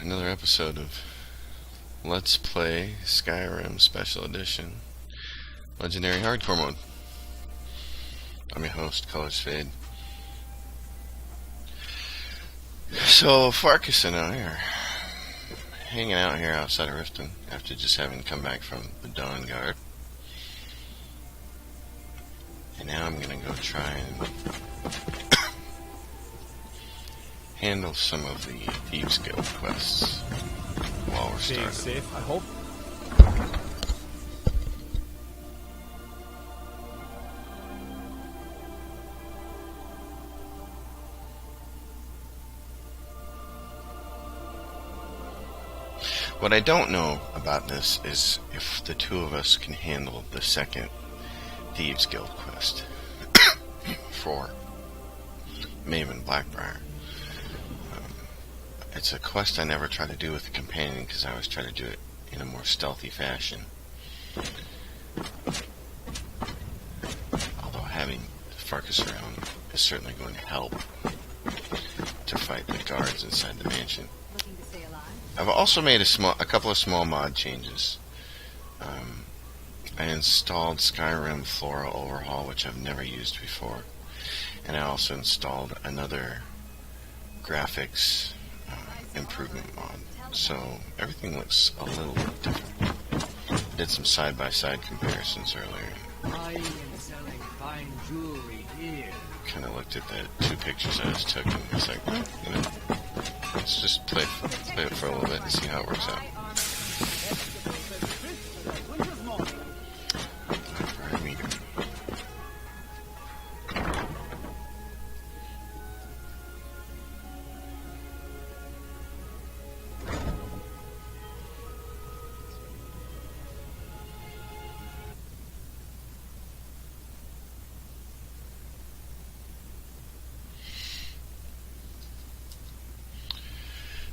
another episode of Let's Play Skyrim Special Edition Legendary Hardcore Mode. I'm your host, Colors Fade. So, Farkas and I are hanging out here outside of Riften after just having come back from the Dawn Guard. And now I'm going to go try and handle some of the Thieves Guild quests while we're starting. Stay safe, I hope. What I don't know about this is if the two of us can handle the second Thieves Guild quest for Maven Blackbriar. It's a quest I never try to do with a companion because I always try to do it in a more stealthy fashion. Although having Farkas around is certainly going to help to fight the guards inside the mansion. I've also made a couple of small mod changes. I installed Skyrim Flora Overhaul, which I've never used before, and I also installed another graphics improvement mod. So everything looks a little bit different. I did some side-by-side comparisons earlier. I am selling fine jewelry here. Kind of looked at the two pictures I just took and was like, let's just play it for a little bit and see how it works out.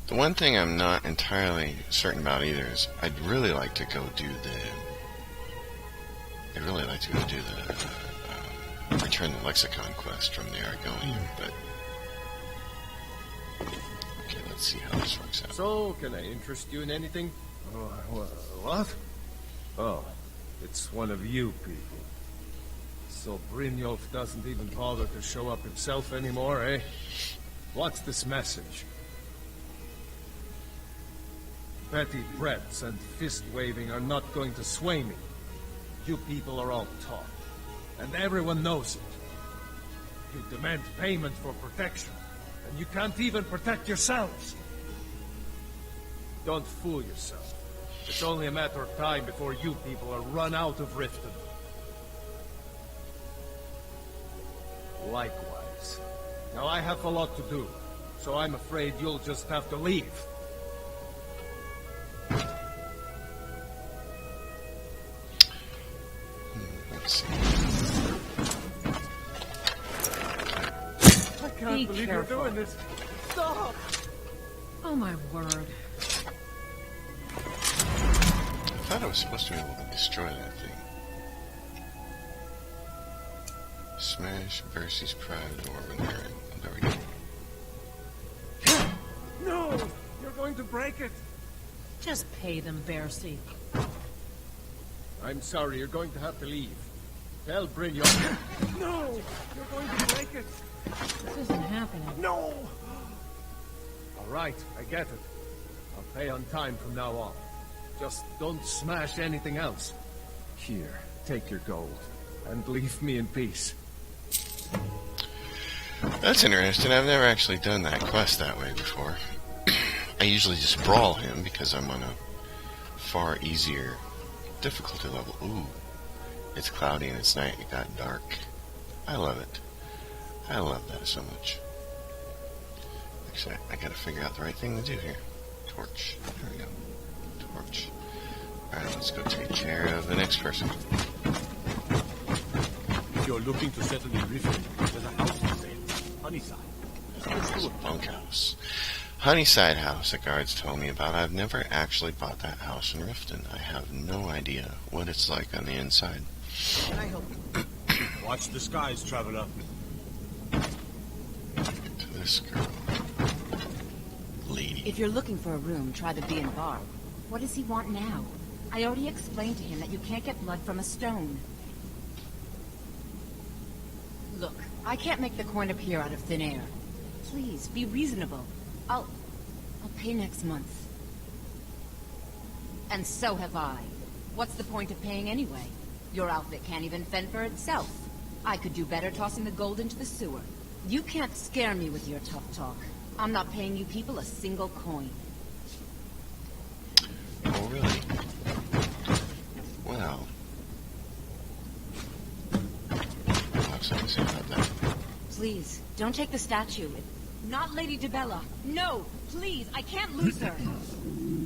The one thing I'm not entirely certain about either is I'd really like to go do the Return the Lexicon quest from the Argonian, but okay, let's see how this works out. So, can I interest you in anything? What? Oh, it's one of you people. So Brynjolf doesn't even bother to show up himself anymore, eh? What's this message? Petty breaths and fist-waving are not going to sway me. You people are all talk, and everyone knows it. You demand payment for protection, and you can't even protect yourselves. Don't fool yourself. It's only a matter of time before you people are run out of Riften. Likewise. Now I have a lot to do, so I'm afraid you'll just have to leave. I can't believe you're doing this. Stop! Oh my word. I thought I was supposed to be able to destroy that thing. Smash Bercy's Pride Dwarven Heron. Oh, there we go. No! You're going to break it! Just pay them, Bercy. I'm sorry, you're going to have to leave. Tell Brynjolf. No! You're going to break it! This isn't happening. No! Alright, I get it. I'll pay on time from now on. Just don't smash anything else. Here, take your gold, and leave me in peace. That's interesting. I've never actually done that quest that way before. I usually just brawl him because I'm on a far easier difficulty level. Ooh, it's cloudy and it's night. It got dark. I love it. I love that so much. Actually, I gotta figure out the right thing to do here. Torch. There we go. Torch. Alright, let's go take care of the next person. If you're looking to settle in Riften, there's a house for sale. Honeyside. It's a bunkhouse. Honeyside House, the guards told me about. I've never actually bought that house in Riften. I have no idea what it's like on the inside. I hope. Watch the skies, traveler. To this girl. lady. If you're looking for a room, try the B and bar. What does he want now? I already explained to him that you can't get blood from a stone. Look, I can't make the coin appear out of thin air. Please, be reasonable. I'll pay next month. And so have I. What's the point of paying anyway? Your outfit can't even fend for itself. I could do better tossing the gold into the sewer. You can't scare me with your tough talk. I'm not paying you people a single coin. Oh, really? Well. I'll have something to say about that. Please, don't take the statue. Not Lady DeBella. No, please, I can't lose her.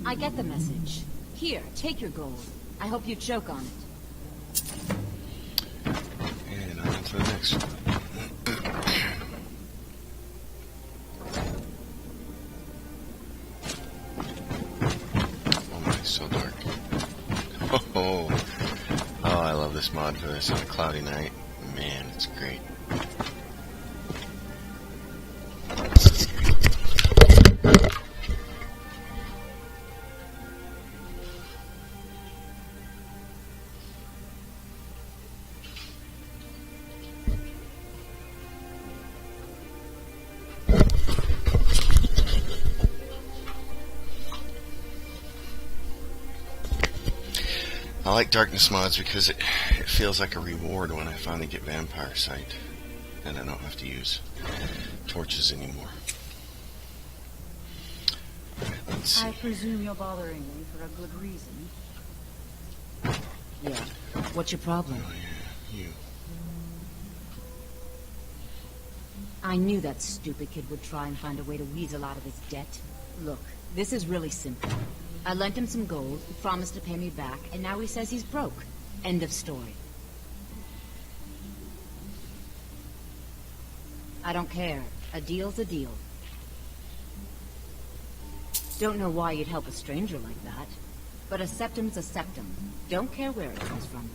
I get the message. Here, take your gold. I hope you choke on it. And on to the next one. Oh my, so dark. Oh, I love this mod for this on a cloudy night. Man, it's great. I like darkness mods because it feels like a reward when I finally get vampire sight and I don't have to use torches anymore. Alright, let's see. I presume you're bothering me for a good reason. Yeah. What's your problem? Oh yeah, you. I knew that stupid kid would try and find a way to weasel out of his debt. Look, this is really simple. I lent him some gold, he promised to pay me back, and now he says he's broke. End of story. I don't care. A deal's a deal. Don't know why you'd help a stranger like that. But a septum's a septum. Don't care where it comes from.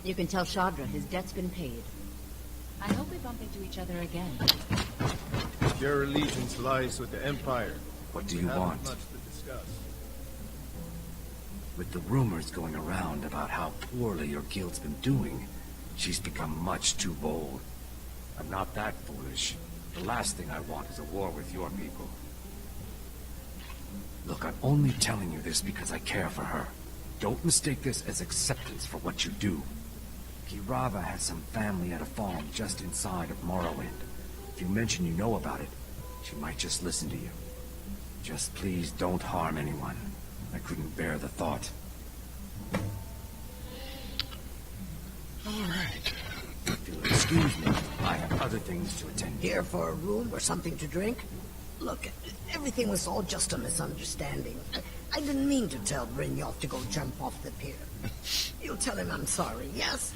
You can tell Shadra his debt's been paid. I hope we bump into each other again. Your allegiance lies with the Empire. What do We you haven't want? much to discuss. With the rumors going around about how poorly your guild's been doing, she's become much too bold. I'm not that foolish. The last thing I want is a war with your people. Look, I'm only telling you this because I care for her. Don't mistake this as acceptance for what you do. Kirava has some family at a farm just inside of Morrowind. If you mention you know about it, she might just listen to you. Just please don't harm anyone. I couldn't bear the thought. Alright. If you'll excuse me, I have other things to attend to. Here for a room or something to drink? Look, everything was all just a misunderstanding. I didn't mean to tell Brynjolf to go jump off the pier. You'll tell him I'm sorry, yes?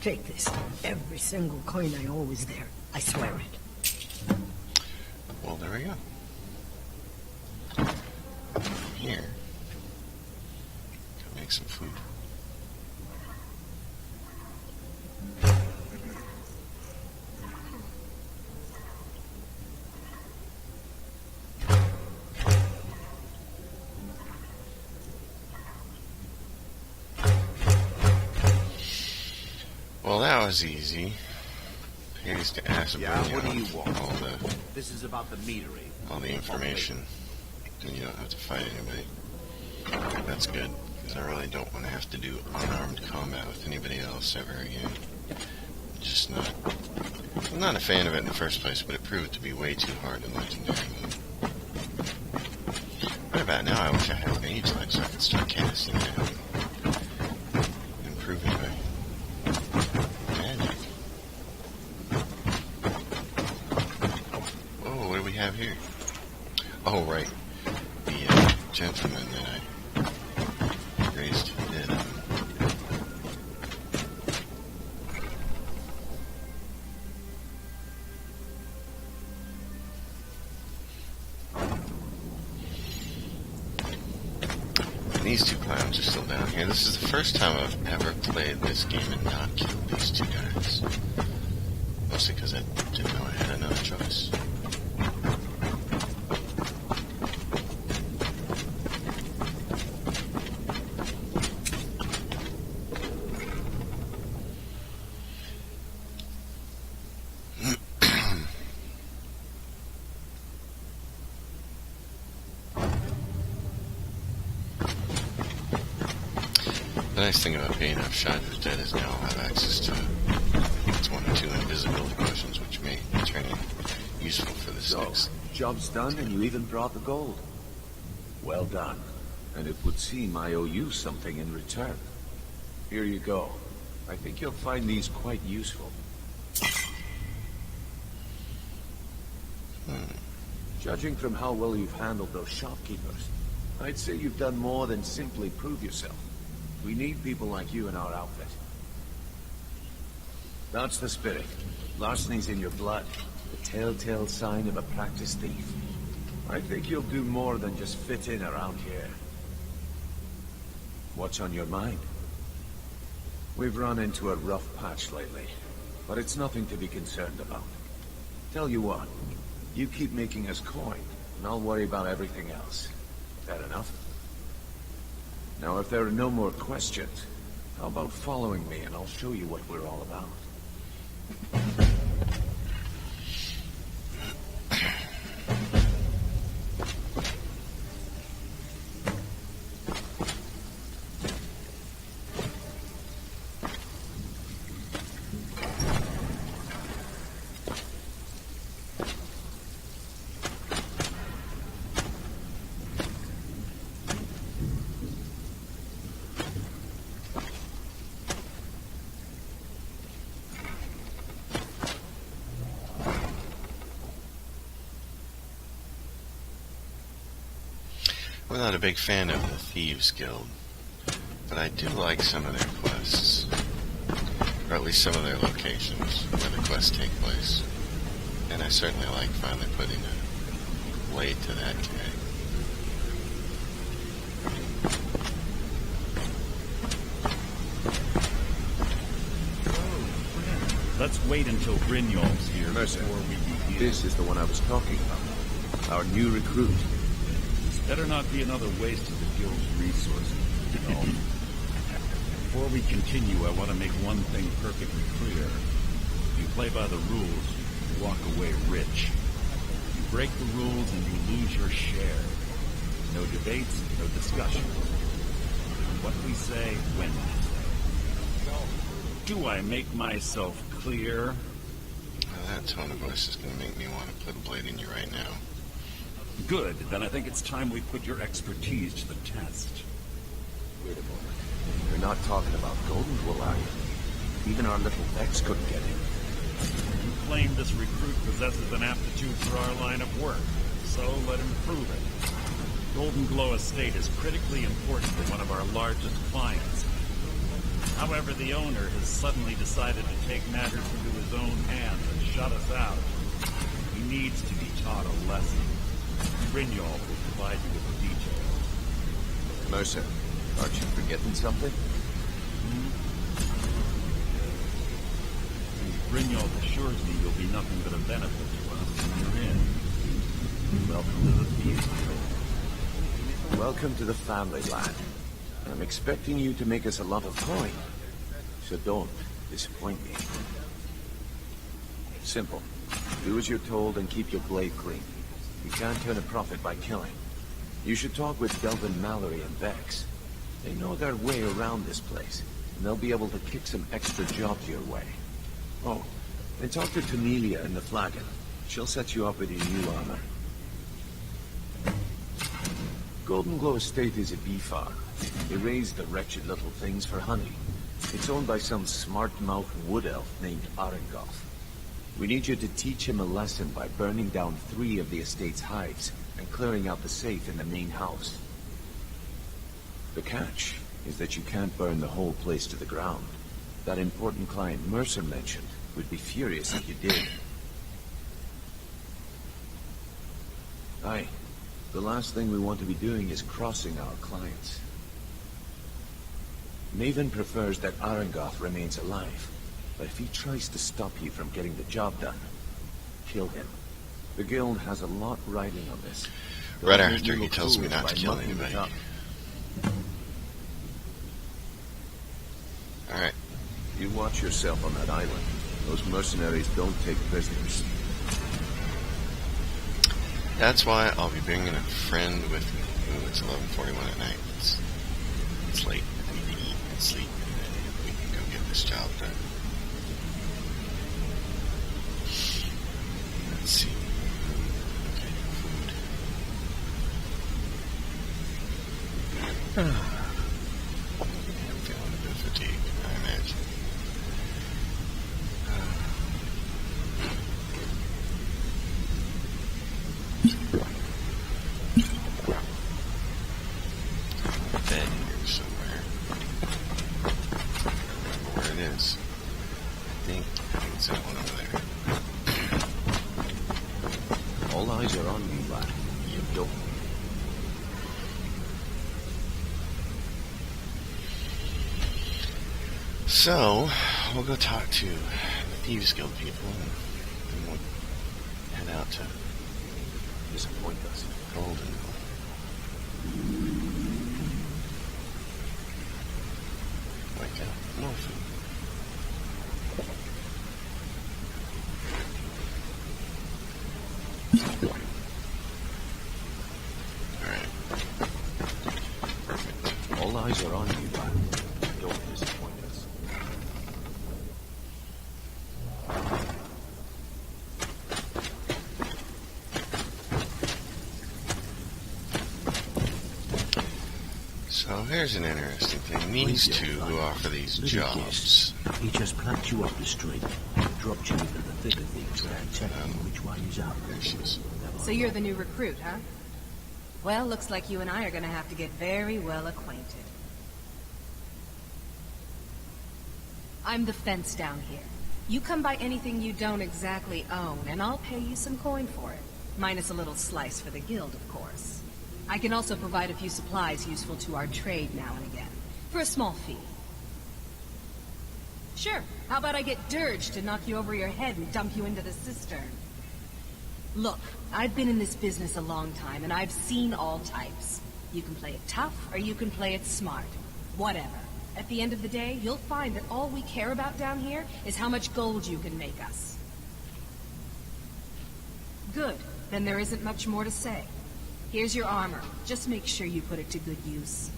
Take this. Every single coin I owe is there. I swear it. Well, there we go. Here. Go make some food. Well, that was easy. Here's to ask What do you want? all This is about the metering. the information, and you don't have to fight anybody. That's good, because I really don't want to have to do unarmed combat with anybody else ever again. Just not. I'm not a fan of it in the first place, but it proved to be way too hard in Legendary mode. Right about now, I wish I had mage light so I could start casting it and improving my magic. Oh, what do we have here? Oh, right. The gentleman that I raised did. These two clowns are still down here. This is the first time I've ever played this game and not killed these two guys. Mostly because I didn't know I had another choice. The nice thing about being outside of the dead is now I'll have access to it's 1 or 2 invisibility potions, which may turn in useful for the So, six. job's done and you even brought the gold. Well done. And it would seem I owe you something in return. Here you go. I think you'll find these quite useful. Judging from how well you've handled those shopkeepers, I'd say you've done more than simply prove yourself. We need people like you in our outfit. That's the spirit. Larceny's in your blood. The telltale sign of a practiced thief. I think you'll do more than just fit in around here. What's on your mind? We've run into a rough patch lately, but it's nothing to be concerned about. Tell you what, you keep making us coin, and I'll worry about everything else. Fair enough? Now, if there are no more questions, how about following me and I'll show you what we're all about? I'm not a big fan of the Thieves Guild, but I do like some of their quests, or at least some of their locations where the quests take place. And I certainly like finally putting a blade to that gag. Let's wait until Brynjolf's here Mercer, before we begin. this is the one I was talking about. Our new recruit. Better not be another waste of the guild's resources, you know. Before we continue, I want to make one thing perfectly clear. If you play by the rules, you walk away rich. You break the rules and you lose your share. No debates, no discussion. What we say, when we say. Do I make myself clear? Now that tone of voice is going to make me want to put a blade in you right now. Good, then I think it's time we put your expertise to the test. Wait a moment. You're not talking about Golden Wool, are you? Even our little Vex couldn't get him. You claim this recruit possesses an aptitude for our line of work, so let him prove it. Golden Glow Estate is critically important to one of our largest clients. However, the owner has suddenly decided to take matters into his own hands and shut us out. He needs to be taught a lesson. Brynjolf will provide you with the details. Mercer, aren't you forgetting something? Brynjolf assures me you'll be nothing but a benefit to us when you're in. Welcome to the Thieves Guild. Welcome to the family, lad. I'm expecting you to make us a lot of coin. So don't disappoint me. Simple. Do as you're told and keep your blade clean. You can't turn a profit by killing. You should talk with Delvin Mallory and Vex. They know their way around this place, and they'll be able to kick some extra jobs your way. Oh, and talk to Tamelia in the Flagon. She'll set you up with your new armor. Golden Glow Estate is a bee farm. They raise the wretched little things for honey. It's owned by some smart-mouthed wood elf named Arengoth. We need you to teach him a lesson by burning down 3 of the estate's hives and clearing out the safe in the main house. The catch is that you can't burn the whole place to the ground. That important client Mercer mentioned would be furious if you did. Aye. The last thing we want to be doing is crossing our clients. Maven prefers that Arengoth remains alive. But if he tries to stop you from getting the job done, kill him. The guild has a lot riding on this. Right after he tells me not to kill mucking it anybody. up. Alright. You watch yourself on that island. Those mercenaries don't take prisoners. That's why I'll be bringing a friend with me. Ooh, it's 11:41 at night. It's late. I need to eat. sleep, and then we can go get this job done. Let's see. Okay, food. I'm feeling a bit fatigued, I imagine. Bed here somewhere. I don't remember where it is. I think it's that one over there. All eyes are on you, lad. You don't. So, we'll go talk to the Thieves Guild people, and then we'll head out to Disappoint us. Golden. Wake up. More food. Alright. Perfect. All eyes are on you, lad. Don't disappoint us. So here's an interesting thing. These two who offer these jobs. He just plucked you off the street, dropped you into the thick of things without checking which way he's up. There she is. So you're the new recruit, huh? Well, looks like you and I are gonna have to get very well acquainted. I'm the fence down here. You come by anything you don't exactly own, and I'll pay you some coin for it. Minus a little slice for the guild, of course. I can also provide a few supplies useful to our trade now and again, for a small fee. Sure, how about I get Dirge to knock you over your head and dump you into the cistern? Look, I've been in this business a long time, and I've seen all types. You can play it tough, or you can play it smart. Whatever. At the end of the day, you'll find that all we care about down here is how much gold you can make us. Good. Then there isn't much more to say. Here's your armor. Just make sure you put it to good use.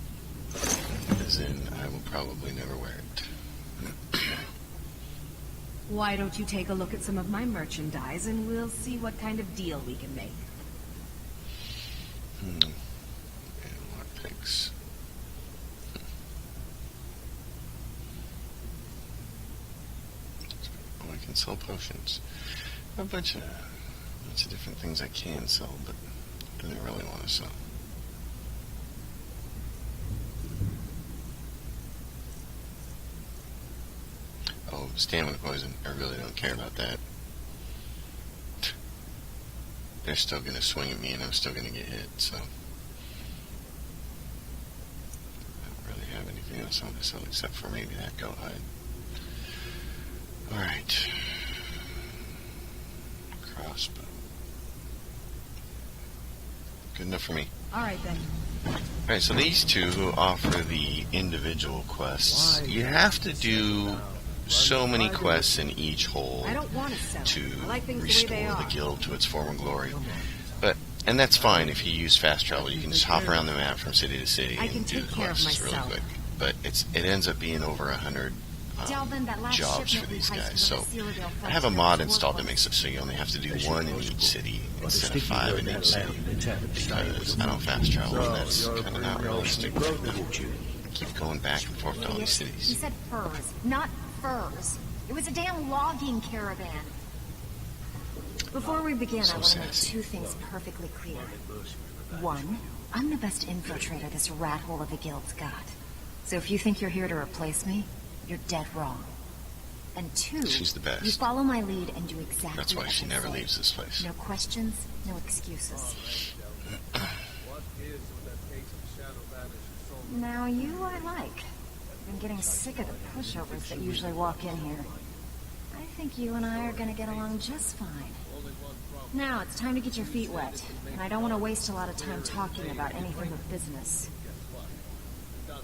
As in, I will probably never wear it. Why don't you take a look at some of my merchandise, and we'll see what kind of deal we can make. And lockpicks. Oh, I can sell potions. A bunch of different things I can sell, but I don't really want to sell. Oh, stamina poison. I really don't care about that. They're still going to swing at me, and I'm still going to get hit, so. I don't really have anything else I want to sell except for maybe that goat hide. Alright. Crossbow. Good enough for me. All right, then. Alright, so these two who offer the individual quests, you have to do so many quests in each hole I don't want to sell. to I like things restore the way they the are. guild to its former glory. And that's fine if you use fast travel. You can just hop around the map from city to city I can and do take the care of quests really myself. quick. But it ends up being over 100 Delvin, that last jobs for shipment we these heisted guys. with So the Cyrodiil I have a frontier mod was installed that worthless. makes it so you only have to do one in each city instead of sticky 5 in word each out city. loud and tap it straight Because with I don't fast travel, and that's you're kind of pretty not well realistic. fortune. Keep going back and forth to all these He cities. said furs, not furs. It was a damn logging caravan. Before we begin, So I want to make sassy. 2 things perfectly clear. 1, I'm the best infiltrator this rat hole of a guild's got. So if you think you're here to replace me, you're dead wrong. And 2, She's the best. you follow my lead and do exactly That's why as she I never say. leaves this place. No questions, no excuses. What is with that case of Shadow Vanish? Now you I like. I've been getting sick of the pushovers that usually walk in here. I think you and I are gonna get along just fine. Now it's time to get your feet wet, and I don't want to waste a lot of time talking about anything but business.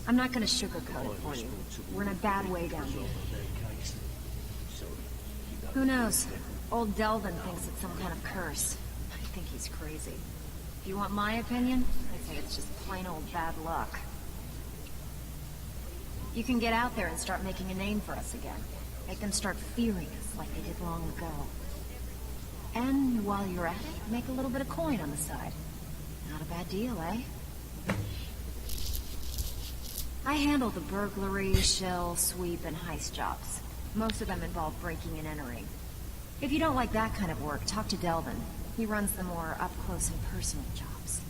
I'm not gonna sugarcoat it for you. We're in a bad way down here. Who knows? Old Delvin thinks it's some kind of curse. I think he's crazy. If you want my opinion, I say it's just plain old bad luck. You can get out there and start making a name for us again. Make them start fearing us like they did long ago. And while you're at it, make a little bit of coin on the side. Not a bad deal, eh? I handle the burglary, shell, sweep, and heist jobs. Most of them involve breaking and entering. If you don't like that kind of work, talk to Delvin. He runs the more up-close and personal jobs.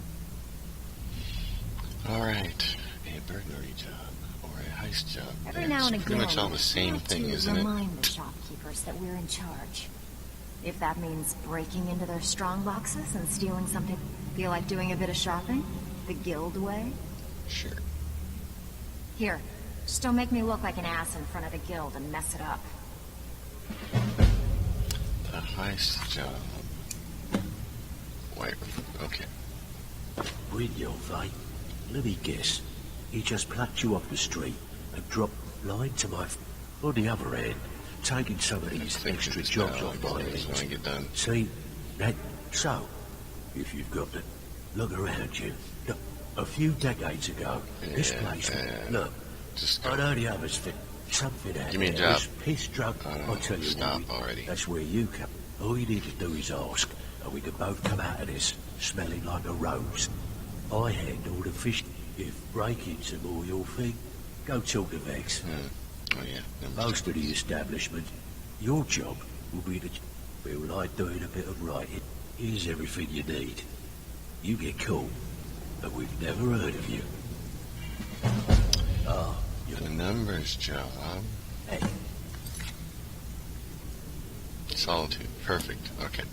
Alright. A burglary job. Or a heist job. Every Yeah, now and it's again, pretty much all the same we have thing, to isn't it? remind the shopkeepers that we're in charge. If that means breaking into their strong boxes and stealing something, feel like doing a bit of shopping? The guild way? Sure. Here, just don't make me look like an ass in front of the guild and mess it up. The heist job. Wait, okay. Brynjolf, eh? Let me guess. He just plucked you off the street and dropped blind to my... On the other hand, taking some of these extra jobs off my when I hands. get done. See, that... So, if you've got to look around you, look, a few decades ago, this place... Look, Just I go. know the others fit something out Give me a there job. was piss drunk. I'll tell you Stop what, already. that's where you come. All you need to do is ask, and we can both come out of this smelling like a rose. I handle the fish. If break-ins are more your thing, go talk to Vex. Oh yeah. Most of the establishment, your job will be to feel like doing a bit of writing. Here's everything you need. You get caught, but we've never heard of you. The numbers job. Hey, Solitude. Perfect. Okay.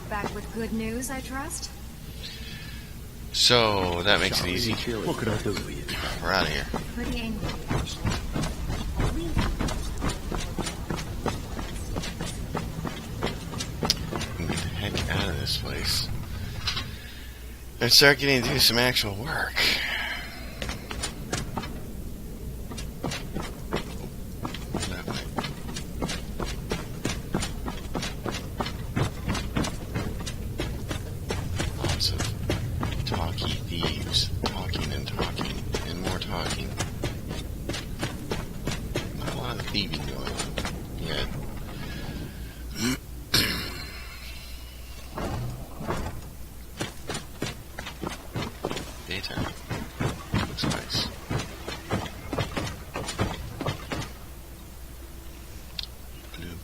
Back with good news, I trust? So that makes it easy. what can I do for you? We're out of here. Pretty angry, actually. Get the heck out of this place and start getting to do some actual work. That way. Lots of talky thieves, talking and talking and more talking. Not a lot of thieving going on yet. Daytime. Looks nice.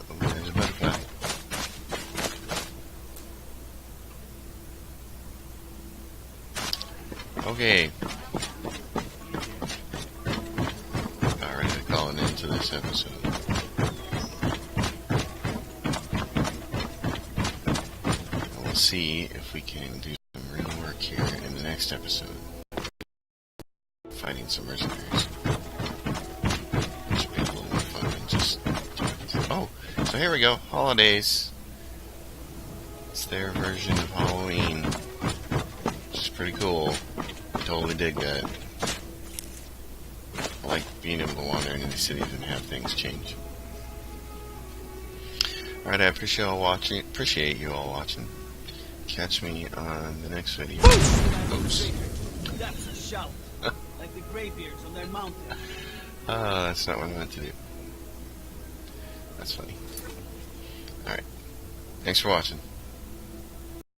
Oh, there's a butterfly. Okay. Alright, I'm calling into this episode. We'll see if we can do some real work here in the next episode. Fighting some mercenaries. Should be a little more fun than just talking to... Oh, so here we go. Holidays. It's their version of Halloween. Which is pretty cool. Totally dig that. I like being able to wander into the cities and have things change. Alright, I appreciate you all watching. Catch me on the next video. Oops. That's a shout. Like the graybeards on their mountain. Oh, that's not what I meant to do. That's funny. Alright. Thanks for watching.